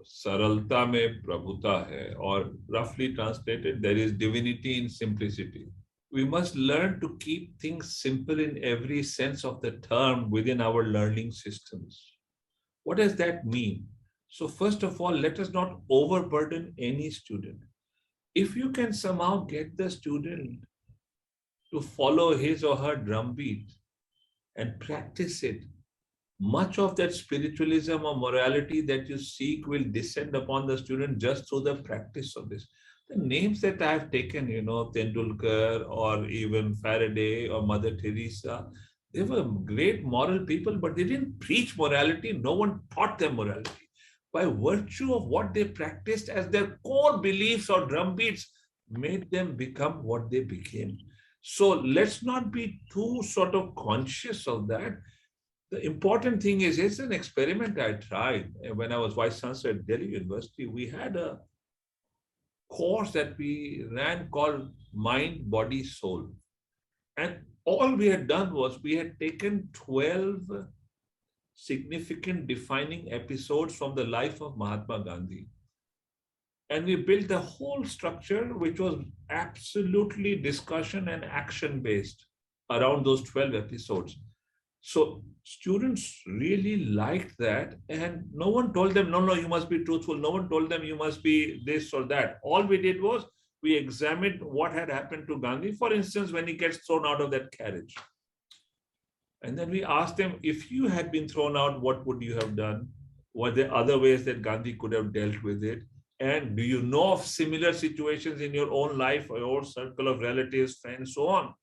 saralta mein prabhuta hai, or roughly translated, there is divinity in simplicity. We must learn to keep things simple in every sense of the term within our learning systems. What does that mean? So first of all, let us not overburden any student. If you can somehow get the student to follow his or her drumbeat and practice it, much of that spiritualism or morality that you seek will descend upon the student just through the practice of this. The names that I have taken, Tendulkar or even Faraday or Mother Teresa, they were great moral people, but they didn't preach morality. No one taught them morality. By virtue of what they practiced as their core beliefs or drumbeats, made them become what they became. So let's not be too sort of conscious of that. The important thing is, it's an experiment I tried when I was Vice Chancellor at Delhi University. We had a course that we ran called Mind, Body, Soul. And all we had done was we had taken 12 significant defining episodes from the life of Mahatma Gandhi. And we built a whole structure which was absolutely discussion and action based around those 12 episodes. So students really liked that, and no one told them, no, you must be truthful. No one told them you must be this or that. All we did was we examined what had happened to Gandhi, for instance, when he gets thrown out of that carriage. And then we asked them, if you had been thrown out, what would you have done? Were there other ways that Gandhi could have dealt with it? And do you know of similar situations in your own life or your circle of relatives, friends, so on?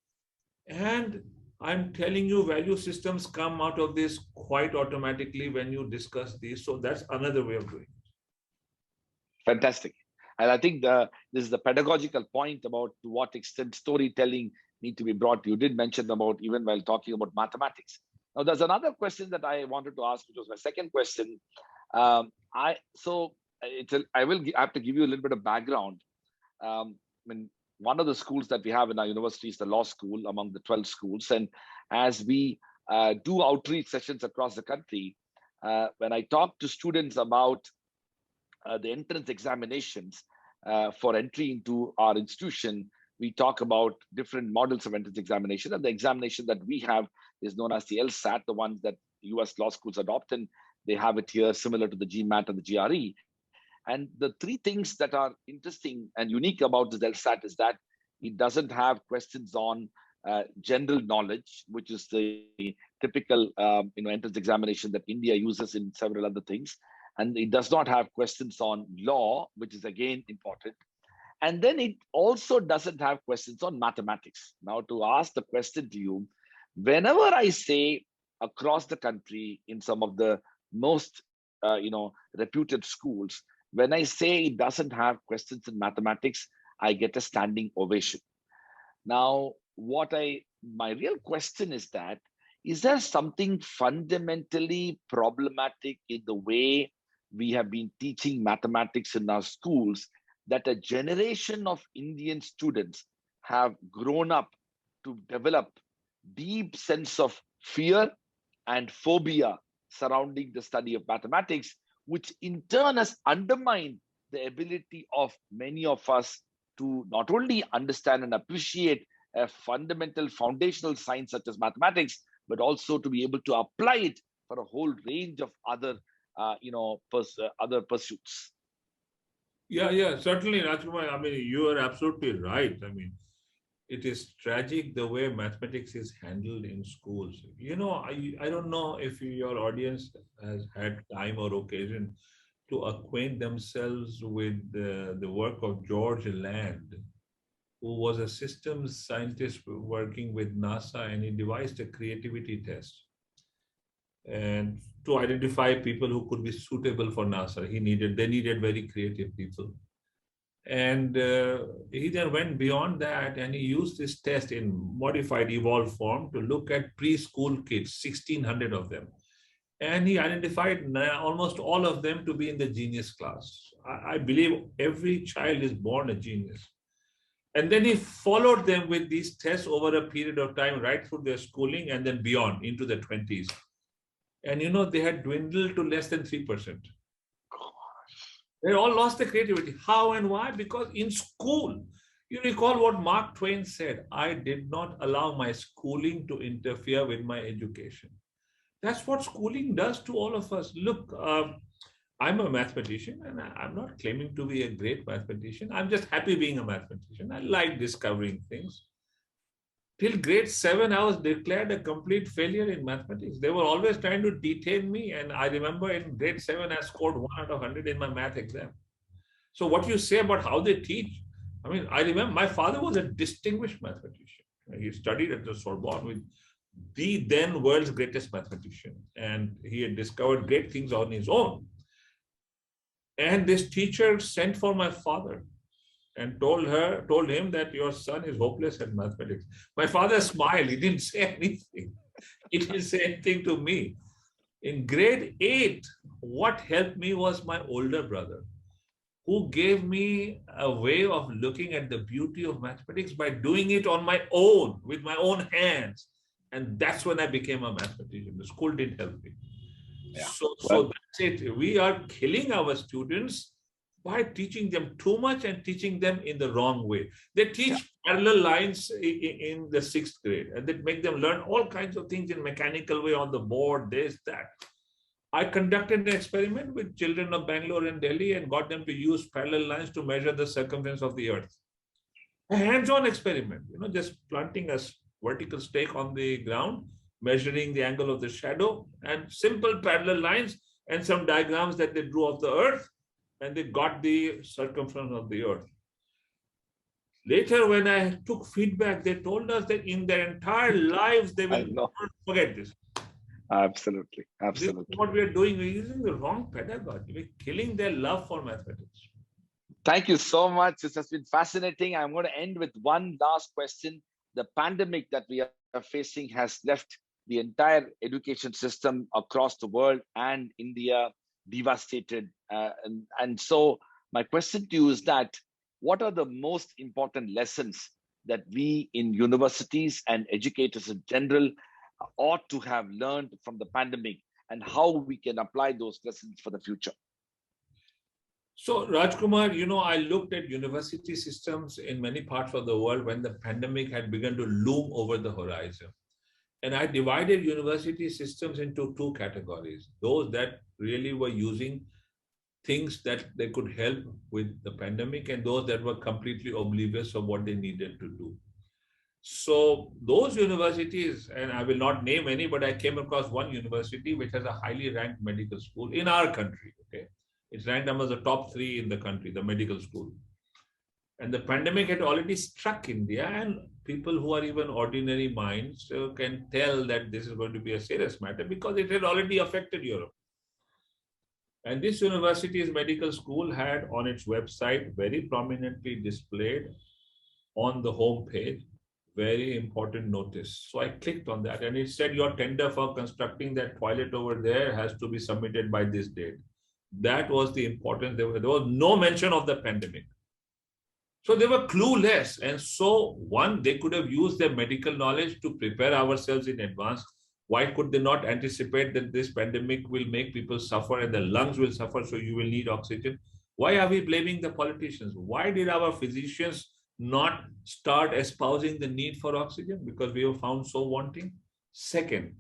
And I'm telling you, value systems come out of this quite automatically when you discuss these. So that's another way of doing it. Fantastic. And I think this is the pedagogical point about to what extent storytelling need to be brought. You did mention about even while talking about mathematics. Now, there's another question that I wanted to ask, which was my second question. I have to give you a little bit of background. One of the schools that we have in our university is the law school among the 12 schools. And as we do outreach sessions across the country, when I talk to students about the entrance examinations for entry into our institution, we talk about different models of entrance examination. And the examination that we have is known as the LSAT, the ones that US law schools adopt. And they have it here similar to the GMAT and the GRE. And the three things that are interesting and unique about this LSAT is that it doesn't have questions on general knowledge, which is the typical entrance examination that India uses in several other things. And it does not have questions on law, which is again important. And then it also doesn't have questions on mathematics. Now, to ask the question to you, whenever I say across the country in some of the most reputed schools, when I say it doesn't have questions in mathematics, I get a standing ovation. Now, my real question is that, is there something fundamentally problematic in the way we have been teaching mathematics in our schools that a generation of Indian students have grown up to develop deep sense of fear and phobia surrounding the study of mathematics, which in turn has undermined the ability of many of us to not only understand and appreciate a fundamental foundational science such as mathematics, but also to be able to apply it for a whole range of other, other pursuits. Yeah, certainly, Rajkumar. I mean, you are absolutely right. I mean, it is tragic the way mathematics is handled in schools. I don't know if your audience has had time or occasion to acquaint themselves with the work of George Land, who was a systems scientist working with NASA, and he devised a creativity test and to identify people who could be suitable for NASA. They needed very creative people. And he then went beyond that, and he used this test in modified, evolved form to look at preschool kids, 1,600 of them. And he identified almost all of them to be in the genius class. I believe every child is born a genius. And then he followed them with these tests over a period of time, right through their schooling and then beyond into the 20s. And they had dwindled to less than 3%. They all lost their creativity. How and why? Because in school, you recall what Mark Twain said, I did not allow my schooling to interfere with my education. That's what schooling does to all of us. Look, I'm a mathematician, and I'm not claiming to be a great mathematician. I'm just happy being a mathematician. I like discovering things. Till grade 7, I was declared a complete failure in mathematics. They were always trying to detain me. And I remember in grade 7, I scored 1 out of 100 in my math exam. So what you say about how they teach, I mean, I remember my father was a distinguished mathematician. He studied at the Sorbonne with the then world's greatest mathematician. And he had discovered great things on his own. And this teacher sent for my father and told him that your son is hopeless at mathematics. My father smiled. He didn't say anything. He didn't say anything to me. In grade 8, what helped me was my older brother, who gave me a way of looking at the beauty of mathematics by doing it on my own, with my own hands. And that's when I became a mathematician. The school didn't help me. Yeah. So that's it. We are killing our students by teaching them too much and teaching them in the wrong way. They teach parallel lines in the 6th grade, and they make them learn all kinds of things in mechanical way on the board, this, that. I conducted an experiment with children of Bangalore and Delhi and got them to use parallel lines to measure the circumference of the earth. A hands-on experiment, just planting a vertical stake on the ground, measuring the angle of the shadow, and simple parallel lines and some diagrams that they drew of the earth, and they got the circumference of the earth. Later, when I took feedback, they told us that in their entire lives, they will not forget this. Absolutely. This is what we are doing. We're using the wrong pedagogy. We're killing their love for mathematics. Thank you so much. This has been fascinating. I'm going to end with one last question. The pandemic that we are facing has left the entire education system across the world and India devastated. And so my question to you is that what are the most important lessons that we in universities and educators in general ought to have learned from the pandemic, and how we can apply those lessons for the future? So, Raj Kumar, I looked at university systems in many parts of the world when the pandemic had begun to loom over the horizon. And I divided university systems into 2 categories. Those that really were using things that they could help with the pandemic, and those that were completely oblivious of what they needed to do. So those universities, and I will not name any, but I came across one university which has a highly ranked medical school in our country. Okay, it's ranked among the top 3 in the country, the medical school. And the pandemic had already struck India, and people who are even ordinary minds can tell that this is going to be a serious matter because it had already affected Europe. And this university's medical school had on its website very prominently displayed on the home page, very important notice. So I clicked on that, and it said your tender for constructing that toilet over there has to be submitted by this date. That was the important. There was no mention of the pandemic. So they were clueless. And so, one, they could have used their medical knowledge to prepare ourselves in advance. Why could they not anticipate that this pandemic will make people suffer and the lungs will suffer, so you will need oxygen? Why are we blaming the politicians? Why did our physicians not start espousing the need for oxygen? Because we were found so wanting. Second,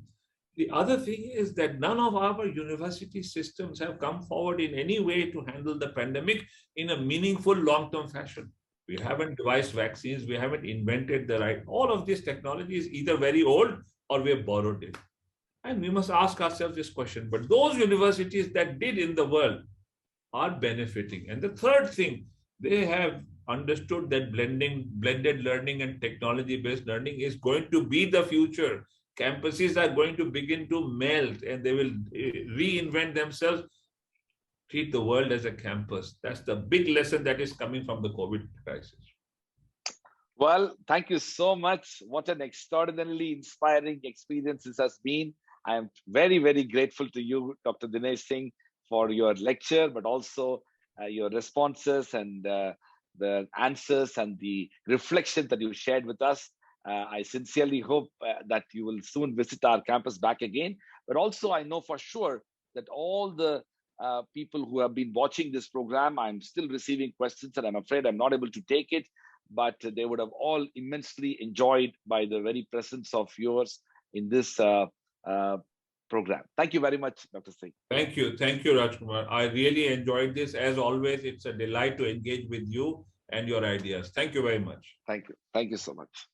the other thing is that none of our university systems have come forward in any way to handle the pandemic in a meaningful long-term fashion. We haven't devised vaccines. We haven't invented the right. All of this technology is either very old or we have borrowed it. And we must ask ourselves this question. But those universities that did in the world are benefiting. And the third thing, they have understood that blended learning and technology-based learning is going to be the future. Campuses are going to begin to melt and they will reinvent themselves, treat the world as a campus. That's the big lesson that is coming from the COVID crisis. Well, thank you so much. What an extraordinarily inspiring experience this has been. I am very, very grateful to you, Dr. Dinesh Singh, for your lecture, but also your responses and the answers and the reflection that you shared with us. I sincerely hope that you will soon visit our campus back again. But also, I know for sure that all the people who have been watching this program, I'm still receiving questions and I'm afraid I'm not able to take it, but they would have all immensely enjoyed by the very presence of yours in this program. Thank you very much, Dr. Singh. Thank you. Thank you, Raj Kumar. I really enjoyed this. As always, it's a delight to engage with you and your ideas. Thank you very much. Thank you. Thank you so much.